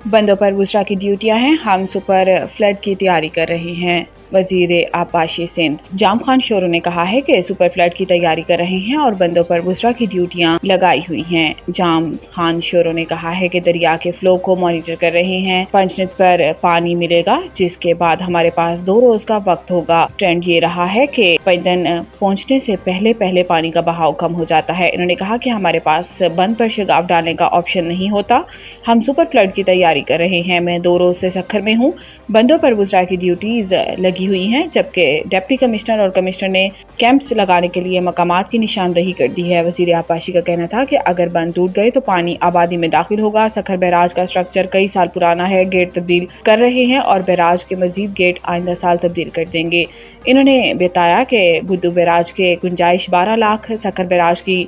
बंदों पर वुज़रा की ड्यूटियां हैं, हम सुपर फ्लड की तैयारी कर रहे हैं। वजीर आबाशी सिंध जाम खान शोरो ने कहा है कि सुपर फ्लड की तैयारी कर रहे हैं और बंदों पर वुज़रा की ड्यूटियां लगाई हुई हैं। जाम खान शोरो ने कहा है कि दरिया के फ्लो को मॉनिटर कर रहे हैं। पंचनद पर पानी मिलेगा, जिसके बाद हमारे पास 2 रोज का वक्त होगा। ट्रेंड ये रहा है कि पैदन पहुंचने से पहले पहले पानी का बहाव कम हो जाता है। इन्होंने कहा कि हमारे पास बंद पर शगाफ डालने का ऑप्शन नहीं होता। हम सुपर फ्लड की तैयारी कर रहे हैं। मैं 2 रोज से सखर में हूँ। बंदों पर वुज़रा की ड्यूटीज लगी हुई हैं, जबकि डिप्टी कमिश्नर और कमिश्नर ने कैंप्स लगाने के लिए मकामात की निशानदही कर दी है। वजीर आबाशी का कहना था कि अगर बंद टूट गए तो पानी आबादी में दाखिल होगा। सखर बैराज का स्ट्रक्चर कई साल पुराना है, गेट तब्दील कर रहे हैं और बैराज के मजीद गेट आइंदा साल तब्दील कर देंगे। इन्होंने बताया कि बुद्धू बैराज के गुंजाइश 12 लाख, सखर बैराज की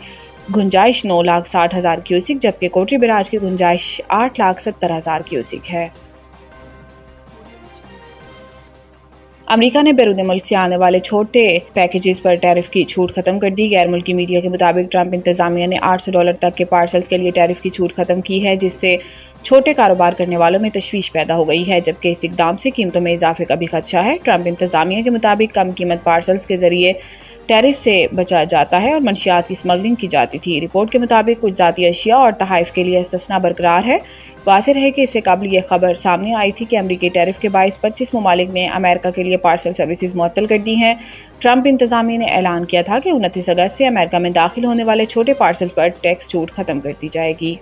गुंजाइश 9,60,000 क्यूसिक, जबकि कोटरी बैराज की गुंजाइश 8,70,000 क्यूसिक है। अमेरिका ने बैरून मुल्क से आने वाले छोटे पैकेजेस पर टैरिफ की छूट खत्म कर दी। गैर मुल्की मीडिया के मुताबिक ट्रंप इंतजामिया ने $800 तक के पार्सल्स के लिए टैरिफ की छूट खत्म की है, जिससे छोटे कारोबार करने वालों में तशवीश पैदा हो गई है, जबकि इस इकदाम से कीमतों में इजाफे का भी खदशा है। ट्रंप इंतजामिया के मुताबिक कम कीमत पार्सल्स के जरिए टैरिफ से बचा जाता है और मंशियात की स्मगलिंग की जाती थी। रिपोर्ट के मुताबिक कुछ ज़ाती अशिया और तहाइफ के लिए इस्तिस्ना बरकरार है। वाज़ेह है कि इससे कबल ये खबर सामने आई थी कि अमरीकी टैरिफ के बाइस 25 ममालिक ने अमेरिका के लिए पार्सल सर्विसेज मुअत्तल कर दी हैं। ट्रंप इंतजामिया ने ऐलान किया था कि 29 अगस्त से अमेरिका में दाखिल होने वाले छोटे पार्सल पर टैक्स छूट खत्म कर दी जाएगी।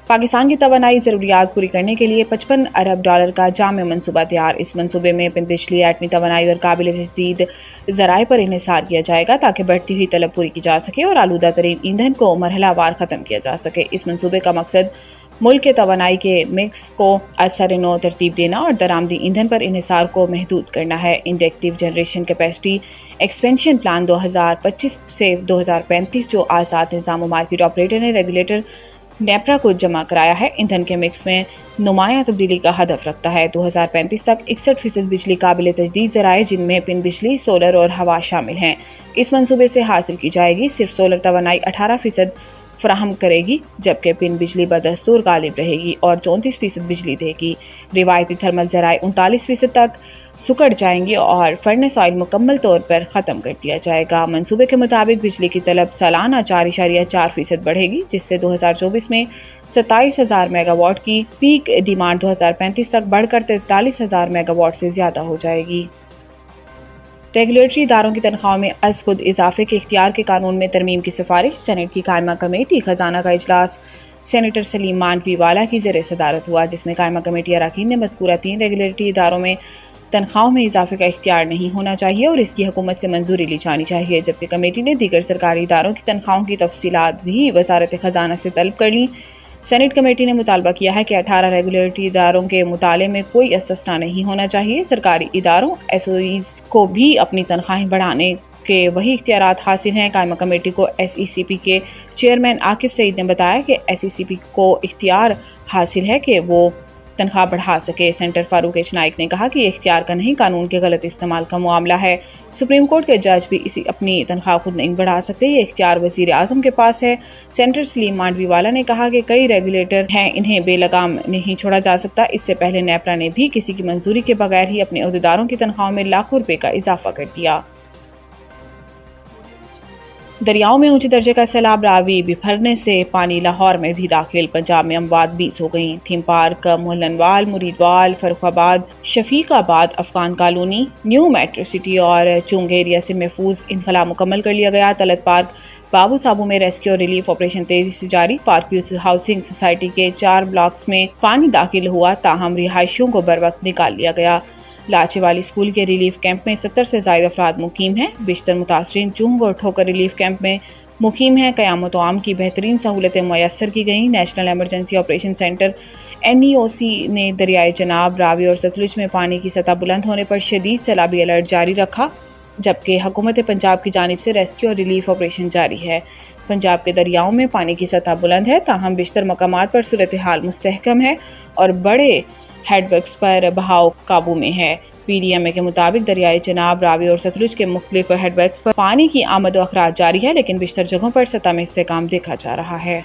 पाकिस्तान की तवानाई ज़रूरियात पूरी करने के लिए $55 अरब का जाम मनसूबा तैयार। इस मनसूबे में बिजली, एटमी तवानाई और काबिल तजदीद ज़राए पर इन्हिसार किया जाएगा ताकि बढ़ती हुई तलब पूरी की जा सके और आलूदा तरीन ईंधन को मरहलावार ख़त्म किया जा सके। इस मनसूबे का मकसद मुल्क के तवानाई के मिक्स को असर नो तरतीब देना और दरामदी ईंधन पर इन्हिसार को महदूद करना है। Inductive generation capacity expansion plan 2025 से 2035 जो आज़ाद निज़ाम मार्केट ऑपरेटर ने रेगुलेटर नेपरा को जमा कराया है, ईंधन के मिक्स में नुमाया तब्दीली का हदफ रखता है। 2035 तक 61% बिजली काबिल तजदीद ज़राए, जिनमें पिन बिजली, सोलर और हवा शामिल हैं, इस मंसूबे से हासिल की जाएगी। सिर्फ सोलर तवानाई 18% फराहम करेगी, जबकि पिन बिजली बदस्तूर गालिब रहेगी और 34% बिजली देगी। रिवायती थर्मल ज़राए 39% तक सुकड़ जाएंगी और फर्नेस ऑयल मुकम्मल तौर पर ख़त्म कर दिया जाएगा। मंसूबे के मुताबिक बिजली की तलब सालाना 4.4% बढ़ेगी, जिससे 2024 में 27,000 मेगावाट की पीक डिमांड 2035 तक बढ़कर 43,000 मेगावाट से ज़्यादा हो जाएगी। रेगुलेटरी इदारों की तनख्वाह में अज खुद इजाफे के इख्तियार के कानून में तरमीम की सिफारिश। सेनेट की कायमा कमेटी खजाना का इजलास सेनेटर सलीम मांडवी वाला की ज़ेर सदारत हुआ, जिसमें कायमा कमेटी अरकान ने मज़कूरा 3 रेगुलेटरी इदारों में तनख्वाहों में इजाफे का इख्तियार नहीं होना चाहिए और इसकी हुकूमत से मंजूरी ली जानी चाहिए, जबकि कमेटी ने दीगर सरकारी इदारों की तनख्वाहों की तफसीलात भी वजारत खजाना से तलब कर ली। सेनेट कमेटी ने मुतालबा किया है कि 18 रेगुलेटरी इदारों के मुताले में कोई इस्तिस्ना नहीं होना चाहिए। सरकारी इदारों एसओईज को भी अपनी तनख्वाहें बढ़ाने के वही इख्तियारात हासिल हैं। कायमा कमेटी को एसईसीपी के चेयरमैन आकिफ सईद ने बताया कि एसईसीपी को इख्तियार हासिल है कि वो तनख्वाह बढ़ा सके। सेनेटर फारूक एच नाइक ने कहा कि ये इख्तियार का नहीं, कानून के गलत इस्तेमाल का मामला है। सुप्रीम कोर्ट के जज भी इसी अपनी तनख्वाह खुद नहीं बढ़ा सकते, ये इख्तियार वजीर आजम के पास है। सेनेटर सलीम मांडवी वाला ने कहा कि कई रेगुलेटर हैं, इन्हें बेलगाम नहीं छोड़ा जा सकता। इससे पहले नेपरा ने भी किसी की मंजूरी के बगैर ही अपने अहदेदारों की तनख्वाह में लाखों रुपए का इजाफा कर दिया। दरियाओं में ऊंचे दर्जे का सैलाब रावी बिफरने से पानी लाहौर में भी दाखिल। पंजाब में अमवात 20 हो गई। Theme park Mohallanwal, Muridwal, Farrukhabad, Shafiqabad, Afghan colony, new metro city और चुंग एरिया से महफूज इनखला मुकम्मल कर लिया गया। तलत पार्क बाबू साबू में रेस्क्यू और रिलीफ ऑपरेशन तेजी से जारी। पार्क व्यू हाउसिंग सोसाइटी के 4 ब्लॉक्स में पानी दाखिल हुआ, ताहम रिहायशियों को बर वक्त निकाल लिया गया। लाचेवाली स्कूल के रिलीफ कैंप में 70 से ज़ायद अफराद मुकीम हैं। बिश्तर मुतासरीन चुंग और ठोकर रिलीफ कैंप में मुकीम हैं। क़यामत आम की बेहतरीन सहूलतें मुयस्सर की गईं। National emergency operation centre NEOC ने दरियाए चनाब, रावी और सतलुज में पानी की सतह बुलंद होने पर शदीद सैलाबी अलर्ट जारी रखा, जबकि हुकूमत पंजाब की जानिब से रेस्क्यू और रिलीफ ऑपरेशन जारी है। पंजाब के दरियाओं में पानी की सतह बुलंद है, ताहम बिश्तर मकामात पर सूरत हाल मुस्तहकम है और बड़े हेडवर्क्स पर बहाव काबू में है। PDMA के मुताबिक दरियाए चनाब, रावी और सतलुज के मुख्तलिफ हेडवर्क्स पर पानी की आमद व अखराज जारी है, लेकिन बिश्तर जगहों पर सतह में इस्तेकाम देखा जा रहा है।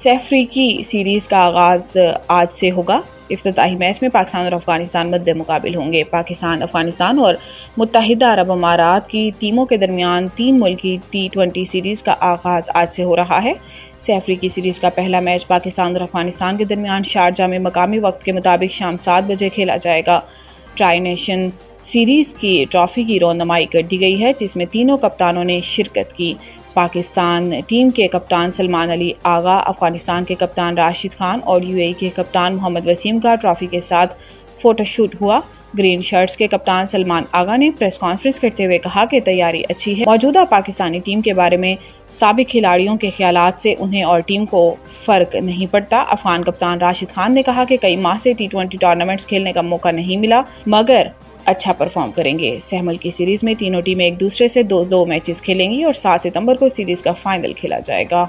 سہ افریقی سیریز کا آغاز آج سے ہوگا۔ افتتاحی میچ میں پاکستان اور افغانستان مد مقابل ہوں گے۔ پاکستان، افغانستان اور متحدہ عرب امارات کی ٹیموں کے درمیان 3 ملکی T20 سیریز کا آغاز آج سے ہو رہا ہے۔ سہ افریقی سیریز کا پہلا میچ پاکستان اور افغانستان کے درمیان شارجہ میں مقامی وقت کے مطابق شام 7 بجے کھیلا جائے گا۔ ٹرائی نیشن سیریز کی ٹرافی کی رونمائی کر دی گئی ہے، جس میں تینوں کپتانوں نے شرکت کی۔ پاکستان ٹیم کے کپتان سلمان علی آغا، افغانستان کے کپتان راشد خان اور UAE کے کپتان محمد وسیم کا ٹرافی کے ساتھ فوٹو شوٹ ہوا۔ گرین شرٹس کے کپتان سلمان آغا نے پریس کانفرنس کرتے ہوئے کہا کہ تیاری اچھی ہے۔ موجودہ پاکستانی ٹیم کے بارے میں سابق کھلاڑیوں کے خیالات سے انہیں اور ٹیم کو فرق نہیں پڑتا۔ افغان کپتان راشد خان نے کہا کہ کئی ماہ سے T20 ٹورنامنٹس کھیلنے کا موقع نہیں ملا، مگر اچھا پرفارم کریں گے۔ سہ ملکی سیریز میں تینوں ٹیمیں ایک دوسرے سے 2 میچز کھیلیں گی اور 7 ستمبر کو سیریز کا فائنل کھیلا جائے گا۔